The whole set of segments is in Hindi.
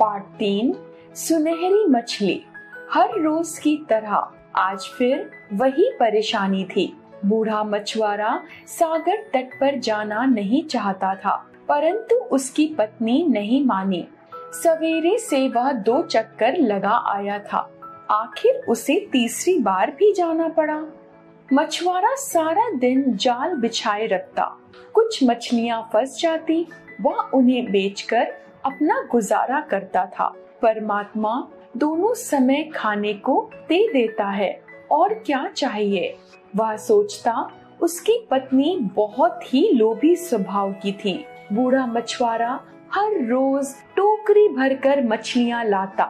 पार्ट 3 सुनहरी मछली। हर रोज की तरह आज फिर वही परेशानी थी। बूढ़ा मछुआरा सागर तट पर जाना नहीं चाहता था, परंतु उसकी पत्नी नहीं मानी। सवेरे से वह 2 चक्कर लगा आया था, आखिर उसे तीसरी बार भी जाना पड़ा। मछुआरा सारा दिन जाल बिछाए रखता, कुछ मछलियां फंस जाती, वह उन्हें बेचकर अपना गुजारा करता था। परमात्मा दोनों समय खाने को दे देता है, और क्या चाहिए, वह सोचता। उसकी पत्नी बहुत ही लोभी स्वभाव की थी। बूढ़ा मछुआरा हर रोज टोकरी भरकर मछलियां लाता,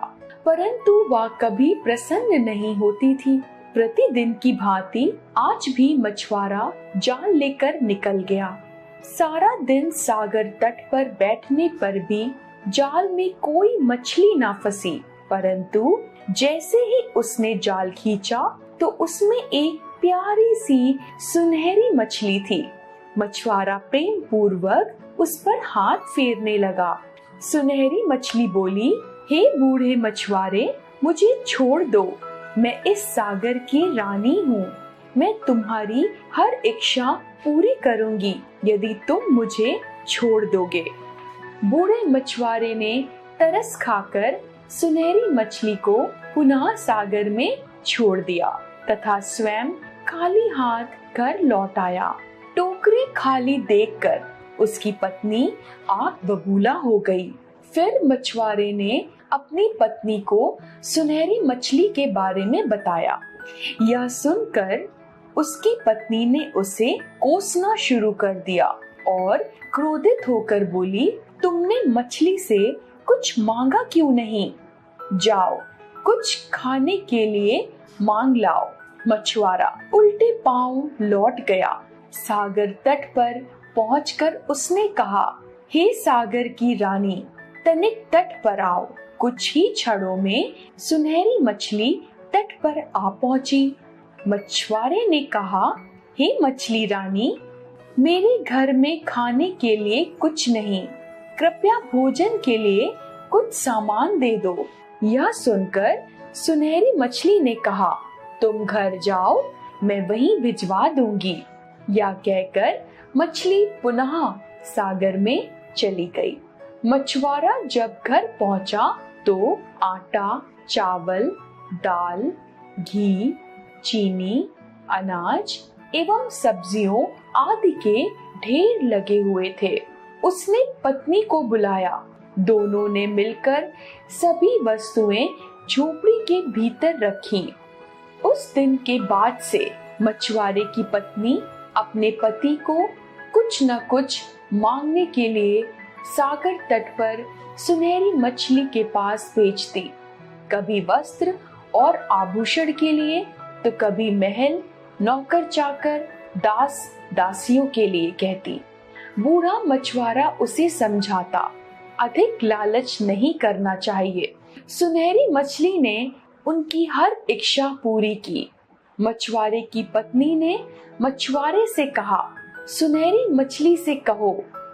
परंतु वह कभी प्रसन्न नहीं होती थी। प्रतिदिन की भांति आज भी मछुआरा जाल लेकर निकल गया। सारा दिन सागर तट पर बैठने पर भी जाल में कोई मछली ना फंसी, परंतु जैसे ही उसने जाल खींचा तो उसमें एक प्यारी सी सुनहरी मछली थी। मछुआरा प्रेम पूर्वक उस पर हाथ फेरने लगा। सुनहरी मछली बोली, हे बूढ़े मछुआरे, मुझे छोड़ दो, मैं इस सागर की रानी हूँ। मैं तुम्हारी हर इच्छा पूरी करूंगी यदि तुम मुझे छोड़ दोगे। बूढ़े मछुआरे ने तरस खाकर सुनहरी मछली को पुनः सागर में छोड़ दिया तथा स्वयं खाली हाथ घर लौट आया। टोकरी खाली देखकर उसकी पत्नी आग बबूला हो गई। फिर मछुआरे ने अपनी पत्नी को सुनहरी मछली के बारे में बताया। यह सुनकर उसकी पत्नी ने उसे कोसना शुरू कर दिया और क्रोधित होकर बोली, तुमने मछली से कुछ मांगा क्यों नहीं? जाओ, कुछ खाने के लिए मांग लाओ। मछुआरा उल्टे पांव लौट गया। सागर तट पर पहुंचकर उसने कहा, हे सागर की रानी, तनिक तट पर आओ। कुछ ही क्षणों में सुनहरी मछली तट पर आ पहुंची। मछुआरे ने कहा, हे मछली रानी, मेरे घर में खाने के लिए कुछ नहीं, कृपया भोजन के लिए कुछ सामान दे दो। यह सुनकर सुनहरी मछली ने कहा, तुम घर जाओ, मैं वहीं भिजवा दूंगी। यह कहकर मछली पुनः सागर में चली गई। मछुआरा जब घर पहुंचा तो आटा, चावल, दाल, घी, चीनी, अनाज एवं सब्जियों आदि के ढेर लगे हुए थे। उसने पत्नी को बुलाया। दोनों ने मिलकर सभी वस्तुएं झोपड़ी के भीतर रखीं। उस दिन के बाद से मछुआरे की पत्नी अपने पति को कुछ न कुछ मांगने के लिए सागर तट पर सुनहरी मछली के पास भेजती। कभी वस्त्र और आभूषण के लिए, तो कभी महल, नौकर चाकर, दास दासियों के लिए कहती। बूढ़ा मछुआरा उसे समझाता, अधिक लालच नहीं करना चाहिए। सुनहरी मछली ने उनकी हर इच्छा पूरी की। मछुआरे की पत्नी ने मछुआरे से कहा, सुनहरी मछली से कहो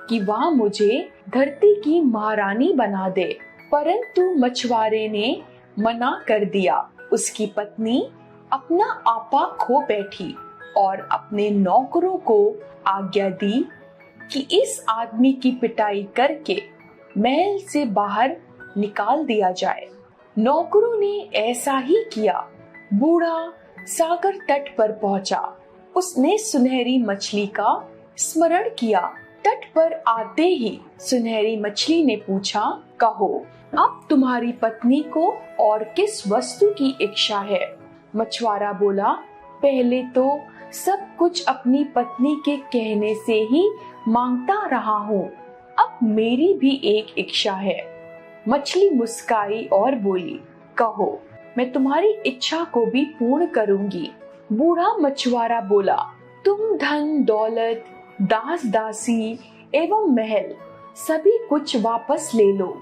कि वह मुझे धरती की महारानी बना दे, परंतु मछुआरे ने मना कर दिया। उसकी पत्नी अपना आपा खो बैठी और अपने नौकरों को आज्ञा दी कि इस आदमी की पिटाई करके महल से बाहर निकाल दिया जाए। नौकरों ने ऐसा ही किया। बूढ़ा सागर तट पर पहुंचा। उसने सुनहरी मछली का स्मरण किया। तट पर आते ही सुनहरी मछली ने पूछा, कहो, अब तुम्हारी पत्नी को और किस वस्तु की इच्छा है? मछुआरा बोला, पहले तो सब कुछ अपनी पत्नी के कहने से ही मांगता रहा हूँ, अब मेरी भी एक इच्छा है। मछली मुस्काई और बोली, कहो, मैं तुम्हारी इच्छा को भी पूर्ण करूंगी। बूढ़ा मछुआरा बोला, तुम धन दौलत, दास दासी एवं महल सभी कुछ वापस ले लो।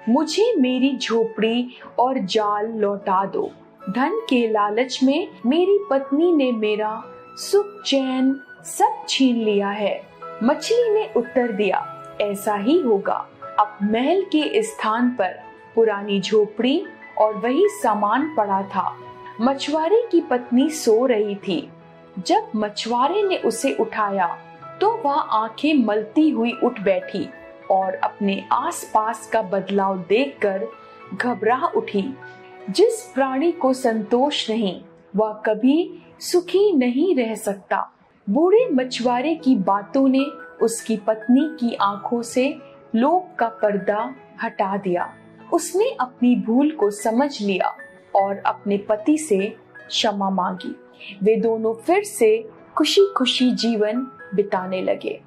मुझे मेरी झोपड़ी और जाल लौटा दो। धन के लालच में मेरी पत्नी ने मेरा सुख चैन सब छीन लिया है। मछली ने उत्तर दिया, ऐसा ही होगा। अब महल के स्थान पर पुरानी झोपड़ी और वही सामान पड़ा था। मछुआरे की पत्नी सो रही थी। जब मछुआरे ने उसे उठाया तो वह आंखें मलती हुई उठ बैठी और अपने आसपास का बदलाव देखकर घबरा उठी। जिस प्राणी को संतोष नहीं, वह कभी सुखी नहीं रह सकता। बूढ़े मछुआरे की बातों ने उसकी पत्नी की आंखों से लोभ का पर्दा हटा दिया। उसने अपनी भूल को समझ लिया और अपने पति से क्षमा मांगी। वे दोनों फिर से खुशी खुशी जीवन बिताने लगे।